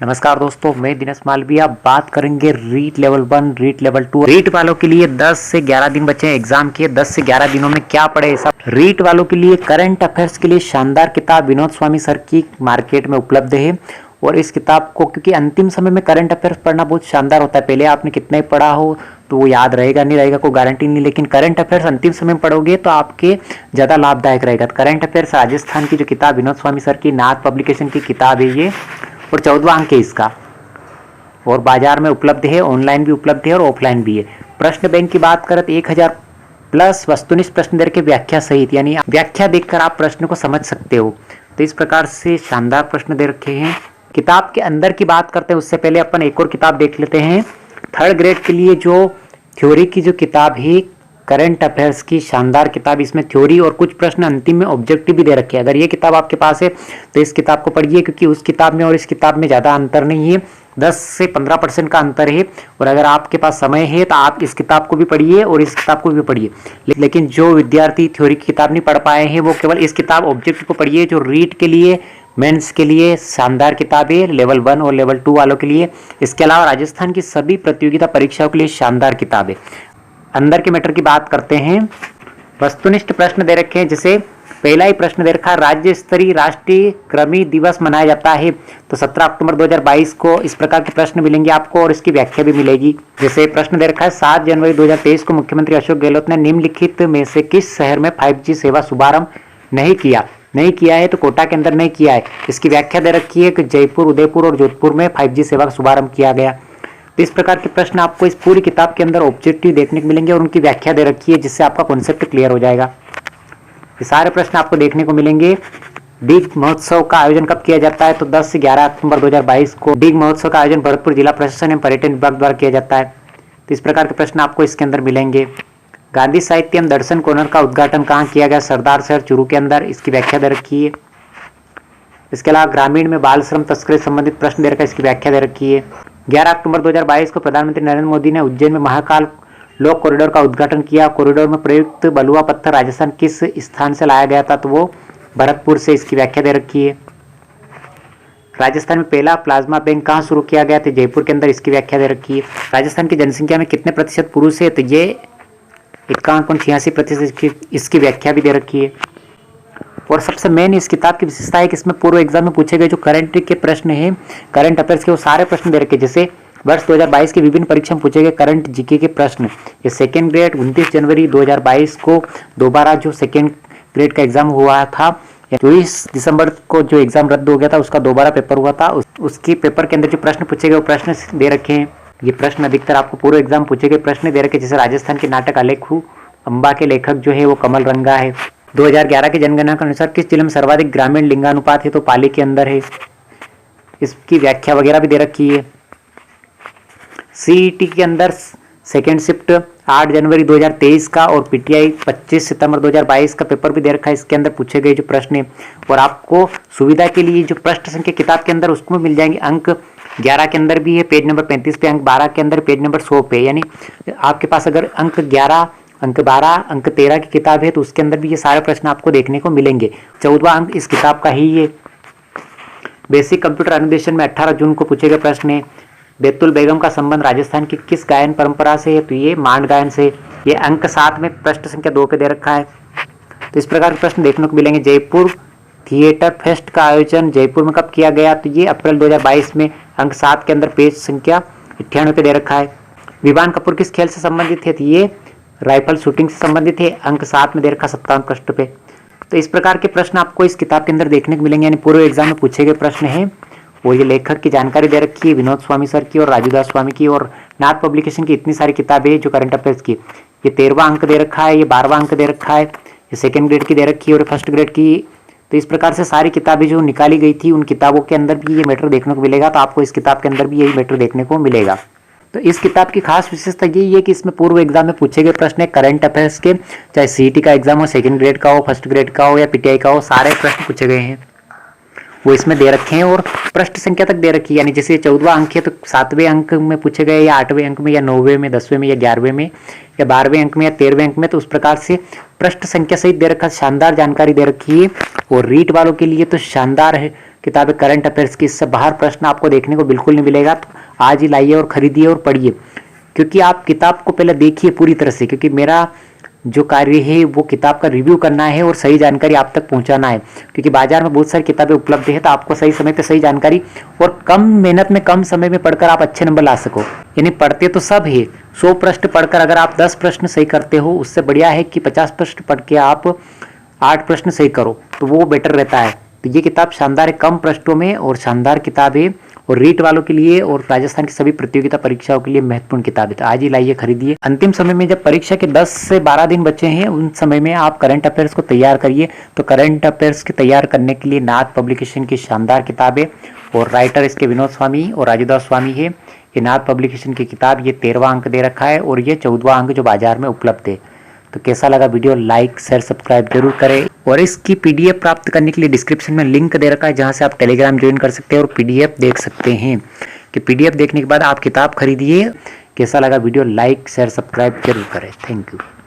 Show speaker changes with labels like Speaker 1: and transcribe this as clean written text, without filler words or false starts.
Speaker 1: नमस्कार दोस्तों, मैं दिनेश मालविया। बात करेंगे रीट लेवल 1, रीट लेवल 2। रीट वालों के लिए 10 से 11 दिन बचे हैं एग्जाम के। 10 से 11 दिनों में क्या पढ़े सब। रीट वालों के लिए करंट अफेयर्स के लिए शानदार किताब विनोद स्वामी सर की मार्केट में उपलब्ध है। और इस किताब को, क्योंकि अंतिम समय में करंट अफेयर्स पढ़ना बहुत शानदार होता है। पहले आपने कितना ही पढ़ा हो तो वो याद रहेगा नहीं रहेगा कोई गारंटी नहीं, लेकिन करंट अफेयर्स अंतिम समय में पढ़ोगे तो आपके ज़्यादा लाभदायक रहेगा। करंट अफेयर्स राजस्थान की जो किताब विनोद स्वामी सर की नाथ पब्लिकेशन की किताब है ये, और 14वां अंक है इसका, और बाजार में उपलब्ध है। ऑनलाइन भी उपलब्ध है और ऑफलाइन भी है। प्रश्न बैंक की बात करें तो 1000 प्लस वस्तुनिष्ठ प्रश्न दे के व्याख्या सहित, यानी व्याख्या देखकर आप प्रश्न को समझ सकते हो। तो इस प्रकार से शानदार प्रश्न दे रखे हैं। किताब के अंदर की बात करते हैं उससे पहले अपन एक और किताब देख लेते हैं। थर्ड ग्रेड के लिए जो थ्योरी की जो किताब है, करंट अफेयर्स की शानदार किताब। इसमें थ्योरी और कुछ प्रश्न अंतिम में ऑब्जेक्टिव भी दे रखे हैं। अगर ये किताब आपके पास है तो इस किताब को पढ़िए, क्योंकि उस किताब में और इस किताब में ज़्यादा अंतर नहीं है। 10 से 15% का अंतर है। और अगर आपके पास समय है तो आप इस किताब को भी पढ़िए और इस किताब को भी पढ़िए। लेकिन जो विद्यार्थी थ्योरी की किताब नहीं पढ़ पाए हैं वो केवल इस किताब ऑब्जेक्टिव को पढ़िए, जो रीट के लिए, मेंस के लिए शानदार किताब है, लेवल 1 और लेवल 2 वालों के लिए। इसके अलावा राजस्थान की सभी प्रतियोगिता परीक्षाओं के लिए शानदार किताब है। अंदर के मैटर की बात करते हैं। वस्तुनिष्ठ प्रश्न दे रखे हैं, जैसे पहला ही प्रश्न दे रखा है, राज्य स्तरीय राष्ट्रीय कृमि दिवस मनाया जाता है। तो 17 अक्टूबर 2022 को इस प्रकार के प्रश्न मिलेंगे आपको और इसकी व्याख्या भी मिलेगी। जैसे प्रश्न दे रखा है, 7 जनवरी 2023 को मुख्यमंत्री अशोक गहलोत ने निम्नलिखित में से किस शहर में 5G सेवा शुभारंभ नहीं किया है। तो कोटा के अंदर नहीं किया है। इसकी व्याख्या दे रखी है कि जयपुर, उदयपुर और जोधपुर में 5G सेवा का शुभारंभ किया गया। तो इस प्रकार के प्रश्न आपको इस पूरी किताब के अंदर ऑब्जेक्टिव देखने को मिलेंगे और उनकी व्याख्या दे रखी है, जिससे आपका कॉन्सेप्ट क्लियर हो जाएगा। ये सारे प्रश्न आपको देखने को मिलेंगे। डिग महोत्सव का आयोजन कब किया जाता है। तो 10 से 11 अक्टूबर 2022 को डिग महोत्सव का आयोजन भरतपुर जिला प्रशासन एवं पर्यटन विभाग द्वारा किया जाता है। तो इस प्रकार के प्रश्न आपको इसके अंदर मिलेंगे। गांधी साहित्य एवं दर्शन कॉर्नर का उद्घाटन कहाँ किया गया। सरदार शहर चूरू के अंदर। इसकी व्याख्या दे रखी है। इसके अलावा ग्रामीण में बाल श्रम तस्करी संबंधित प्रश्न दे रखा है, इसकी व्याख्या दे रखी है। 11 अक्टूबर 2022 को प्रधानमंत्री नरेंद्र मोदी ने उज्जैन में महाकाल लोक कॉरिडोर का उद्घाटन किया। कॉरिडोर में प्रयुक्त बलुआ पत्थर राजस्थान किस स्थान से लाया गया था। तो वो भरतपुर से। इसकी व्याख्या दे रखी है। राजस्थान में पहला प्लाज्मा बैंक कहाँ शुरू किया गया था। जयपुर के अंदर। इसकी व्याख्या दे रखी है। राजस्थान की जनसंख्या में कितने प्रतिशत पुरुष है। तो ये 51.86%। इसकी व्याख्या भी दे रखी है। और सबसे मेन इस किताब की विशेषता है कि इसमें पूर्व एग्जाम में पूछे गए जो करंट के प्रश्न हैं, करंट अफेयर्स के, वो सारे प्रश्न दे रखे। जैसे वर्ष 2022 के विभिन्न परीक्षा में पूछे गए करंट जीके के प्रश्न। ये सेकेंड ग्रेड 29 जनवरी 2022 को दोबारा जो सेकेंड ग्रेड का एग्जाम हुआ था, 24 दिसंबर को जो एग्जाम रद्द हो गया था उसका दोबारा पेपर हुआ था। उसके पेपर के अंदर जो प्रश्न पूछे गए वो प्रश्न दे रखे हैं। ये प्रश्न अधिकतर आपको पूर्व एग्जाम पूछे गए प्रश्न दे रखे। जैसे राजस्थान के नाटक आलेखू अम्बा के लेखक जो है वो कमल रंगा है। 2011 की जनगणना के अनुसार किस जिले में सर्वाधिक ग्रामीण लिंगानुपात है। तो पाली के अंदर है। इसकी व्याख्या वगैरह भी दे रखी है। सीईटी के अंदर सेकेंड शिफ्ट 8 जनवरी 2023 का और पीटीआई 25 सितंबर 2022 का पेपर भी दे रखा है। इसके अंदर पूछे गए जो प्रश्न है, और आपको सुविधा के लिए जो प्रश्न संख्या किताब के अंदर उसको मिल जाएंगे। अंक 11 के अंदर भी है पेज नंबर 35 पे, अंक 12 के अंदर पेज नंबर 100 पे। यानी आपके पास अगर अंक 11, अंक 12, अंक 13 की किताब है तो उसके अंदर भी ये सारे प्रश्न आपको देखने को मिलेंगे। 14वां अंक इस किताब का ही ये। बेसिक कंप्यूटर अनुदेशन में 18 जून को पूछे गए प्रश्न है। बैतुल बेगम का संबंध राजस्थान की किस गायन परंपरा से है। तो ये मांड गायन से। ये अंक 7 में प्रश्न संख्या 2 पे दे रखा है। तो इस प्रकार के प्रश्न देखने को मिलेंगे। जयपुर थिएटर फेस्ट का आयोजन जयपुर में कब किया गया। तो ये अप्रैल 2022 में। अंक 7 के अंदर पेज संख्या 98 पे दे रखा है। विवान कपूर किस खेल से संबंधित है। तो ये राइफल शूटिंग से संबंधित है। अंक 7 में दे रखा 57 पृष्ठ पे। तो इस प्रकार के प्रश्न आपको इस किताब के अंदर देखने को मिलेंगे, यानी पूर्व एग्जाम में पूछे गए प्रश्न हैं। वो ये लेखक की जानकारी दे रखी है, विनोद स्वामी सर की और राजू दास स्वामी की, और नाथ पब्लिकेशन की इतनी सारी किताबें जो करंट अफेयर्स की। ये 13वां अंक दे रखा है, ये 12वां अंक दे रखा है, ये सेकेंड ग्रेड की दे रखी है और फर्स्ट ग्रेड की। तो इस प्रकार से सारी किताबें जो निकाली गई थी उन किताबों के अंदर भी ये मैटर देखने को मिलेगा। तो आपको इस किताब के अंदर भी यही मैटर देखने को मिलेगा। तो इस किताब की खास विशेषता यही है कि इसमें पूर्व एग्जाम में पूछे गए प्रश्न है करंट अफेयर्स के, चाहे सीईटी का एग्जाम हो, सेकंड ग्रेड का हो, फर्स्ट ग्रेड का हो या पीटीआई का हो, सारे प्रश्न पूछे गए हैं वो इसमें दे रखे हैं और प्रश्न संख्या तक दे रखी है। यानी जैसे 14वां अंक है तो 7वें अंक में पूछे गए, या 8वें अंक में, या 9वें में, 10वें में, या 11वें में, या 12वें अंक में, या 13वें अंक में। तो उस प्रकार से प्रश्न संख्या सहित दे रखा, शानदार जानकारी दे रखी है। और रीट वालों के लिए तो शानदार है कि किताब है करंट अफेयर्स की, इससे बाहर प्रश्न आपको देखने को बिल्कुल नहीं मिलेगा। तो आज ही लाइए और खरीदिए और पढ़िए, क्योंकि आप किताब को पहले देखिए पूरी तरह से, क्योंकि मेरा जो कार्य है वो किताब का रिव्यू करना है और सही जानकारी आप तक पहुंचाना है। क्योंकि बाजार में बहुत सारी किताबें उपलब्ध है, तो आपको सही समय पे सही जानकारी और कम मेहनत में कम समय में पढ़कर आप अच्छे नंबर ला सको। यानी पढ़ते तो सब है, 100 प्रश्न पढ़कर अगर आप 10 प्रश्न सही करते हो, उससे बढ़िया है कि 50 प्रश्न पढ़ के आप 8 प्रश्न सही करो, तो वो बेटर रहता है। तो ये किताब शानदार है, कम प्रश्नों में और शानदार किताब है, और रीट वालों के लिए और राजस्थान की सभी प्रतियोगिता परीक्षाओं के लिए महत्वपूर्ण किताब है। तो आज ही लाइए, खरीदिए। अंतिम समय में जब परीक्षा के 10 से 12 दिन बचे हैं, उन समय में आप करंट अफेयर्स को तैयार करिए। तो करंट अफेयर्स के तैयार करने के लिए नाथ पब्लिकेशन की शानदार किताब है, और राइटर इसके विनोद स्वामी और राजूदास स्वामी है। ये नाथ पब्लिकेशन की किताब, ये 13वां अंक दे रखा है और ये 14वां अंक जो बाजार में उपलब्ध है। तो कैसा लगा वीडियो, लाइक शेयर सब्सक्राइब जरूर करें। और इसकी पीडीएफ प्राप्त करने के लिए डिस्क्रिप्शन में लिंक दे रखा है, जहां से आप टेलीग्राम ज्वाइन कर सकते हैं और पीडीएफ देख सकते हैं। कि पीडीएफ देखने के बाद आप किताब खरीदिए। कैसा लगा वीडियो, लाइक शेयर सब्सक्राइब जरूर करें। Thank you.